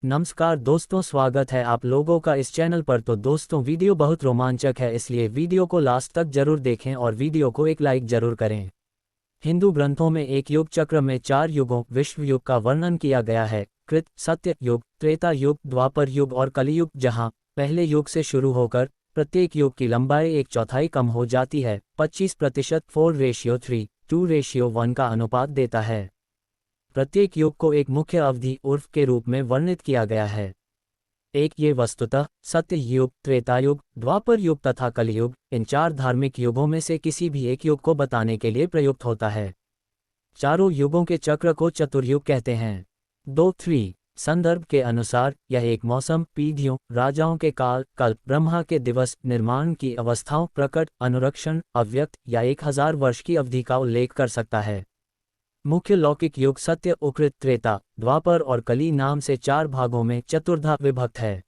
नमस्कार दोस्तों, स्वागत है आप लोगों का इस चैनल पर। तो दोस्तों, वीडियो बहुत रोमांचक है, इसलिए वीडियो को लास्ट तक जरूर देखें और वीडियो को एक लाइक जरूर करें। हिंदू ग्रंथों में एक युग चक्र में 4 युगों विश्व युग का वर्णन किया गया है: कृत, सत्य युग, त्रेता युग, द्वापर युग और कलियुग। जहां पहले युग से शुरू होकर प्रत्येक युग की लंबाई 1/4 कम हो जाती है। 25% 4:3:2:1 का अनुपात देता है। प्रत्येक युग को एक मुख्य अवधि उर्फ के रूप में वर्णित किया गया है। ये वस्तुतः सत्य युग, त्रेता युग, द्वापर युग तथा कलियुग, इन 4 धार्मिक युगों में से किसी भी एक युग को बताने के लिए प्रयुक्त होता है। चारों युगों के चक्र को चतुर्युग कहते हैं। 2-3 संदर्भ के अनुसार यह एक मौसम, पीढ़ियों, राजाओं के काल, कल्प, ब्रह्मा के दिवस, निर्माण की अवस्थाओं, प्रकट, अनुरक्षण, अव्यक्त या 1000 वर्ष की अवधि का उल्लेख कर सकता है। मुख्य लौकिक युग सत्य, उकृत, त्रेता, द्वापर और कली नाम से 4 भागों में चतुर्धा विभक्त है।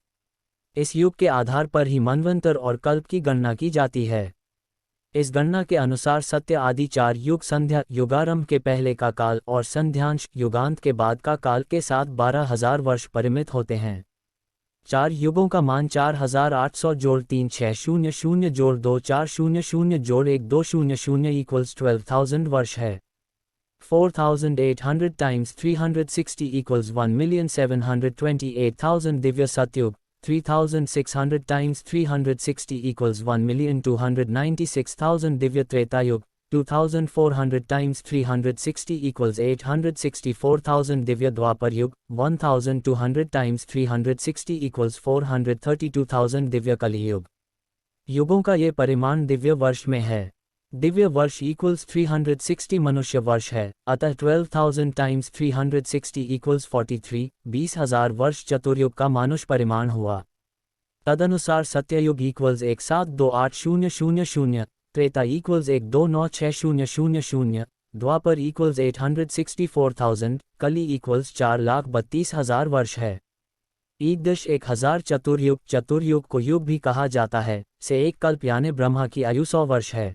इस युग के आधार पर ही मनवंतर और कल्प की गणना की जाती है। इस गणना के अनुसार सत्य आदि 4 युग संध्या युगारंभ के पहले का काल और संध्यांश युगांत के बाद का काल के साथ 12,000 वर्ष परिमित होते हैं। 4 युगों का मान 4800-3600-240-12000 वर्ष है। 4800 times 360 equals 1,728,000 दिव्य सतयुग। 3600 times 360 equals 1,296,000 दिव्य त्रेतायुग। 2400 times 360 equals 864,000 दिव्य द्वापर युग। 1200 times 360 equals 432,000 दिव्य कलियुग। युगों का ये परिमाण दिव्य वर्ष में है। दिव्य वर्ष इक्वल्स 360 मनुष्य वर्ष है, अतः 12,000 टाइम्स 360 इक्वल्स 43, 20,000 वर्ष चतुर्युग का मानुष परिमाण हुआ। तदनुसार सत्ययुग इक्वल्स 1728,000, त्रेता इक्वल्स 1296,000, द्वापर इक्वल्स 864,000, कली इक्वल्स 4,32,000 वर्ष है। 1000 चतुर्युग को युग भी कहा जाता है, से एक कल्प यानी ब्रह्मा की आयु 100 वर्ष है।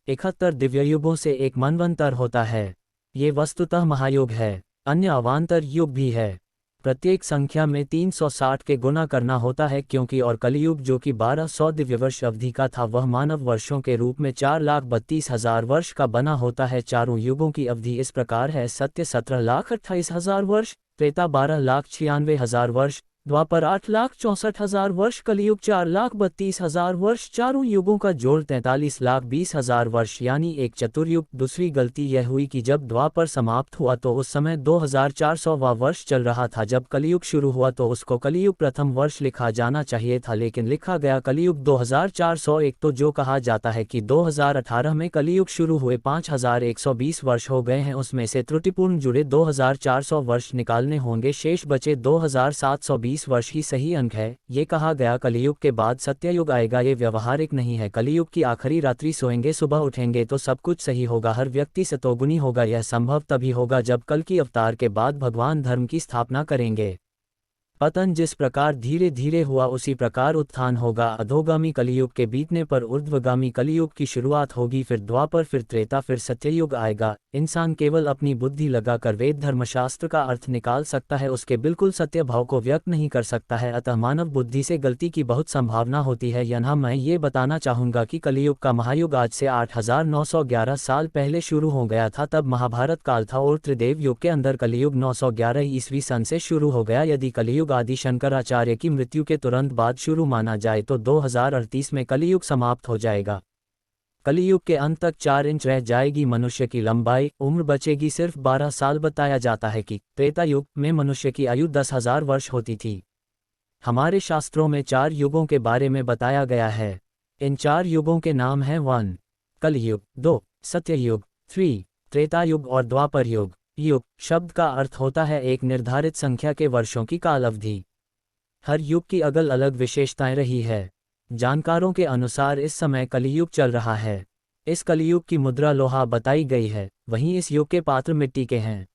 71 दिव्ययुगों से एक मनवंतर होता है। ये वस्तुतः महायुग है। अन्य अवान्तर युग भी है। प्रत्येक संख्या में 360 के गुणा करना होता है, क्योंकि और कलियुग जो कि 1200 दिव्यवर्ष अवधि का था, वह मानव वर्षों के रूप में 4,32,000 वर्ष का बना होता है। चारों युगों की अवधि इस प्रकार है: सत्य 17,28,000 वर्ष, त्रेता 12,96,000 वर्ष, द्वापर 8,64,000 वर्ष, कलियुग 4,32,000 वर्ष। चारों युगों का जोड़ 43,20,000 वर्ष यानी एक चतुर्युग। दूसरी गलती यह हुई कि जब द्वापर समाप्त हुआ तो उस समय 2400वां वर्ष चल रहा था। जब कलियुग शुरू हुआ तो उसको कलियुग प्रथम वर्ष लिखा जाना चाहिए था, लेकिन लिखा गया कलियुग 2401। तो जो कहा जाता है कि 2018 में कलियुग शुरू हुए 5120 वर्ष हो गए हैं, उसमें से त्रुटिपूर्ण जुड़े 2400 वर्ष निकालने होंगे, शेष बचे 2720 वर्ष ही सही अंक है। ये कहा गया कलियुग के बाद सत्ययुग आएगा, ये व्यवहारिक नहीं है। कलियुग की आखिरी रात्रि सोएंगे, सुबह उठेंगे तो सब कुछ सही होगा, हर व्यक्ति सतोगुनी होगा। यह संभव तभी होगा जब कल की अवतार के बाद भगवान धर्म की स्थापना करेंगे। पतन जिस प्रकार धीरे धीरे हुआ उसी प्रकार उत्थान होगा। अधोगामी कलियुग के बीतने पर ऊर्ध्वगामी कलियुग की शुरुआत होगी, फिर द्वापर, फिर त्रेता, फिर सत्ययुग आएगा। इंसान केवल अपनी बुद्धि लगाकर वेद धर्मशास्त्र का अर्थ निकाल सकता है, उसके बिल्कुल सत्य भाव को व्यक्त नहीं कर सकता है, अतः मानव बुद्धि से गलती की बहुत संभावना होती है। यहाँ मैं ये बताना चाहूँगा कि कलियुग का महायुग आज से 8,911 साल पहले शुरू हो गया था, तब महाभारत काल था, और त्रिदेव युग के अंदर कलियुग 911 ईस्वी सन से शुरू हो गया। यदि कलियुग आदि शंकराचार्य की मृत्यु के तुरंत बाद शुरू माना जाए तो 2038 में कलियुग समाप्त हो जाएगा। कलियुग के अंत तक 4 इंच रह जाएगी मनुष्य की लंबाई, उम्र बचेगी सिर्फ 12 साल। बताया जाता है कि त्रेता युग में मनुष्य की आयु 10,000 वर्ष होती थी। हमारे शास्त्रों में 4 युगों के बारे में बताया गया है। इन 4 युगों के नाम हैं: 1 कलियुग, 2 सत्ययुग, 3 त्रेता युग और द्वापर युग। युग शब्द का अर्थ होता है एक निर्धारित संख्या के वर्षों की काल अवधि। हर युग की अलग अलग विशेषताएं रही है। जानकारों के अनुसार इस समय कलियुग चल रहा है। इस कलियुग की मुद्रा लोहा बताई गई है, वहीं इस युग के पात्र मिट्टी के हैं।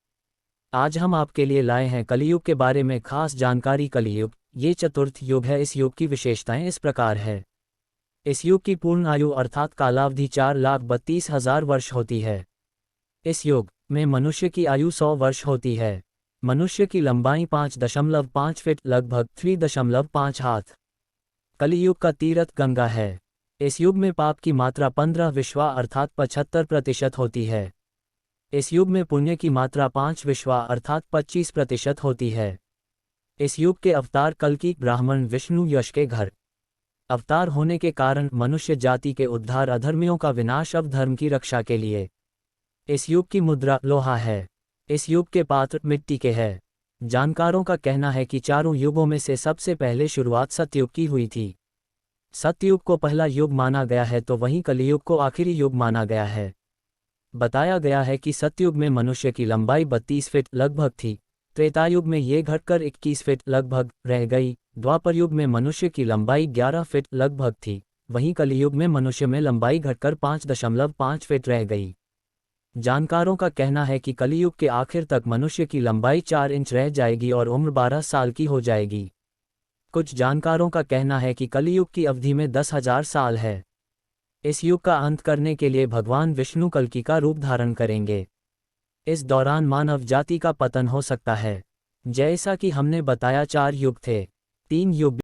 आज हम आपके लिए लाए हैं कलियुग के बारे में खास जानकारी। कलियुग ये चतुर्थ युग है। इस युग की विशेषताएं इस प्रकार है: इस युग की पूर्ण आयु अर्थात कालावधि 4,32,000 वर्ष होती है। इस युग में मनुष्य की आयु 100 वर्ष होती है। मनुष्य की लंबाई 5.5 फीट लगभग 3.5 हाथ। कलियुग का तीर्थ गंगा है। इस युग में पाप की मात्रा 15 विश्वा अर्थात 75% होती है। इस युग में पुण्य की मात्रा 5 विश्वा अर्थात 25% होती है। इस युग के अवतार कल्कि ब्राह्मण विष्णु यश के घर अवतार होने के कारण मनुष्य जाति के उद्धार, अधर्मियों का विनाश, अवधर्म की रक्षा के लिए। इस युग की मुद्रा लोहा है। इस युग के पात्र मिट्टी के हैं। जानकारों का कहना है कि चारों युगों में से सबसे पहले शुरुआत सतयुग की हुई थी। सतयुग को पहला युग माना गया है तो वहीं कलियुग को आखिरी युग माना गया है। बताया गया है कि सतयुग में मनुष्य की लंबाई 32 फीट लगभग थी। त्रेतायुग में ये घटकर 21 फीट लगभग रह गई। द्वापर युग में मनुष्य की लंबाई 11 फीट लगभग थी। वहीं कलियुग में मनुष्य में लंबाई घटकर 5.5 फीट रह गई। जानकारों का कहना है कि कलियुग के आखिर तक मनुष्य की लंबाई 4 इंच रह जाएगी और उम्र 12 साल की हो जाएगी। कुछ जानकारों का कहना है कि कलियुग की अवधि में 10,000 साल है। इस युग का अंत करने के लिए भगवान विष्णु कल्कि का रूप धारण करेंगे। इस दौरान मानव जाति का पतन हो सकता है। जैसा कि हमने बताया 4 युग थे। 3 युग